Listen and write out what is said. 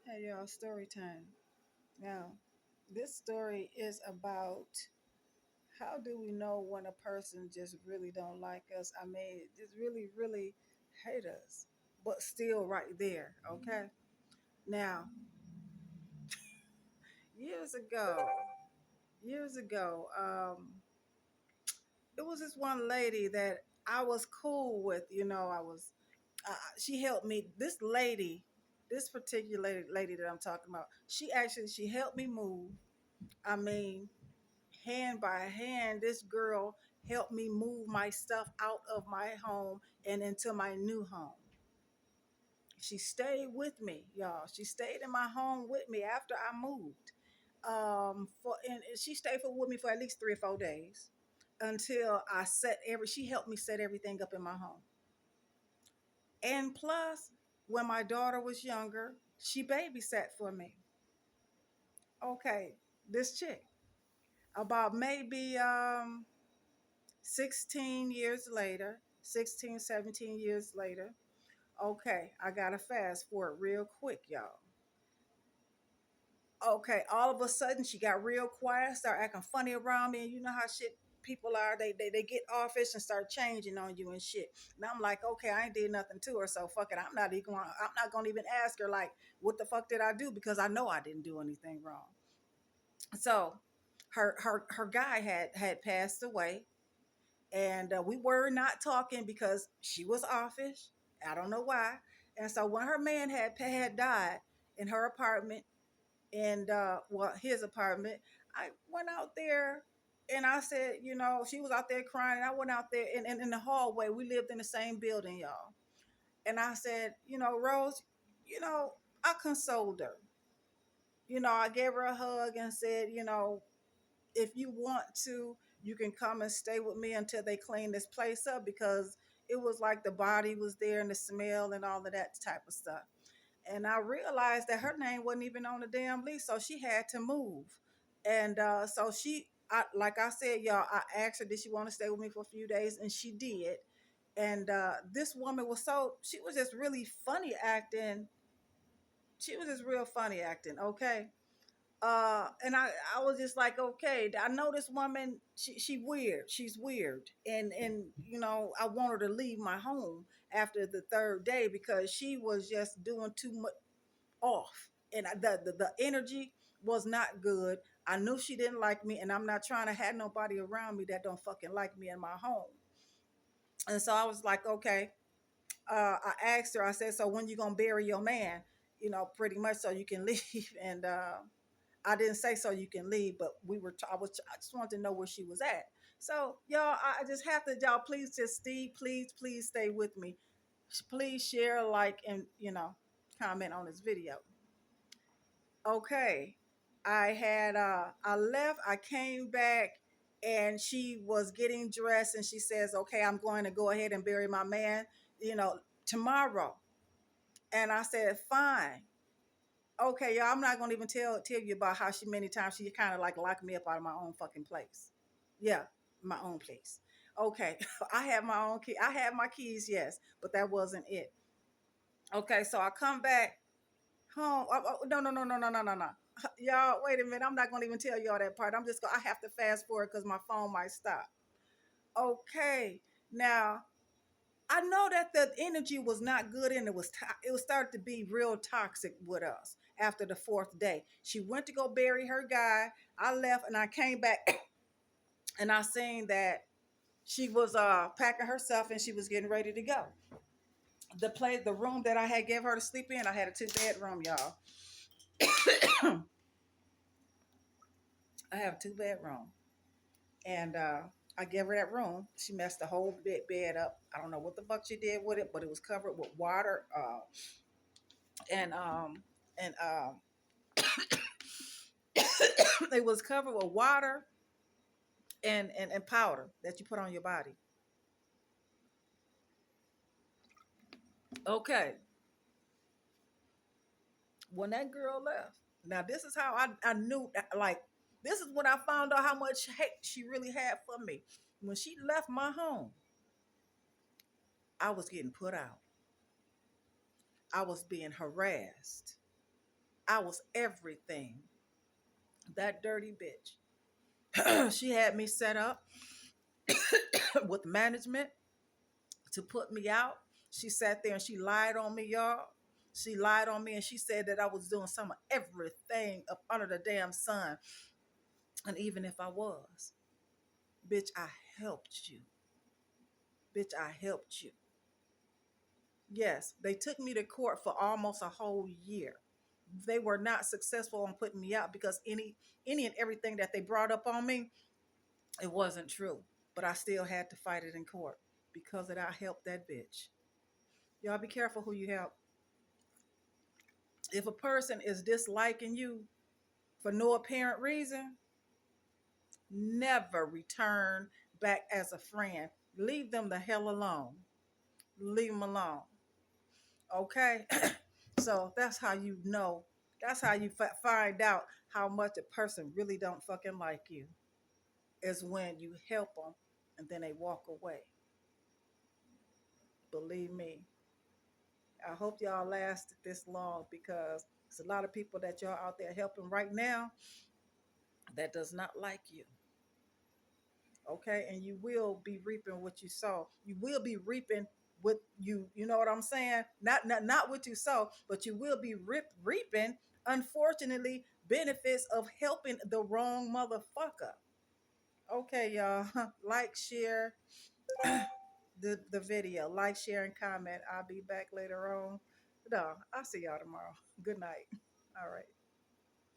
Hey y'all, story time. Now, this story is about how do we know when a person just really don't like us? I mean, just really, really hate us, but still right there. Okay. Now, years ago, years ago, it was this one lady that I was cool with. I was. She helped me. This lady, this particular lady that I'm talking about, she helped me move. I mean, hand by hand, this girl helped me move my stuff out of my home and into my new home. She stayed with me, y'all. She stayed in my home with me after I moved. And she stayed with me for at least 3 or 4 days until she helped me set everything up in my home. And plus, when my daughter was younger, she babysat for me. Okay, this chick, about maybe 16 years later, 16, 17 years later. Okay, I gotta fast forward real quick, y'all. Okay, all of a sudden she got real quiet, started acting funny around me, and you know how shit people are. They get offish and start changing on you and shit. And I'm like, okay, I ain't did nothing to her, so fuck it. I'm not gonna even ask her like, what the fuck did I do? Because I know I didn't do anything wrong. So her guy had passed away, and we were not talking because she was offish. I don't know why. And so when her man had died in her apartment, and his apartment, I went out there and I said, she was out there crying, and I went out there in the hallway. We lived in the same building, y'all. And I said, Rose, you know, I consoled her. I gave her a hug and said, if you want to, you can come and stay with me until they clean this place up, because it was like the body was there and the smell and all of that type of stuff. And I realized that her name wasn't even on the damn lease, so she had to move. And like I said, y'all, I asked her, did she want to stay with me for a few days, and she did. And this woman she was just really funny acting. She was just real funny acting. Okay. And I was just like, okay, I know this woman, she weird. She's weird. And I want her to leave my home after the third day because she was just doing too much off. And the energy was not good. I knew she didn't like me, and I'm not trying to have nobody around me that don't fucking like me in my home. And so I was like, okay. I asked her, I said, so when you gonna bury your man? Pretty much so you can leave. And I didn't say so you can leave, but I just wanted to know where she was at. So y'all, I just have to, y'all, please just please stay with me. Please share, like, and comment on this video. Okay. I left, I came back, and she was getting dressed, and she says, okay, I'm going to go ahead and bury my man, tomorrow. And I said, fine. Okay, y'all, I'm not gonna even tell you about how she many times she kind of like locked me up out of my own fucking place. Yeah, my own place. Okay, I had my own key. I had my keys, yes, but that wasn't it. Okay, so I come back home. No, no, no, no, no, no, no, no. Y'all, wait a minute. I'm not gonna even tell y'all that part. I have to fast forward because my phone might stop. Okay, now I know that the energy was not good, and it was started to be real toxic with us after the fourth day. She went to go bury her guy. I left and I came back and I seen that she was packing herself and she was getting ready to go. The room that I had gave her to sleep in, I had a 2 bedroom, y'all. I have a 2 bedroom. And I gave her that room. She messed the whole bed up. I don't know what the fuck she did with it, but it was covered with water, and um and it was covered with water and powder that you put on your body. Okay. When that girl left, now this is how I knew, like, this is when I found out how much hate she really had for me. When she left my home, I was getting put out. I was being harassed. I was everything. That dirty bitch. She had me set up with management to put me out. She sat there and she lied on me, y'all. She lied on me and she said that I was doing some of everything up under the damn sun. And even if I was, bitch, I helped you. Bitch, I helped you. Yes, they took me to court for almost a whole year. They were not successful on putting me out because any and everything that they brought up on me, it wasn't true. But I still had to fight it in court because of that. I helped that bitch. Y'all be careful who you help. If a person is disliking you for no apparent reason, never return back as a friend. Leave them the hell alone. Leave them alone. Okay? So that's how you know. That's how you find out how much a person really don't fucking like you. Is when you help them and then they walk away. Believe me. I hope y'all lasted this long because there's a lot of people that y'all out there helping right now that does not like you. Okay, and you will be reaping what you sow. You will be reaping what you know what I'm saying? Not what you sow, but you will be reaping, unfortunately, benefits of helping the wrong motherfucker. Okay, y'all. Like, share the video. Like, share, and comment. I'll be back later on. No, I'll see y'all tomorrow. Good night. All right.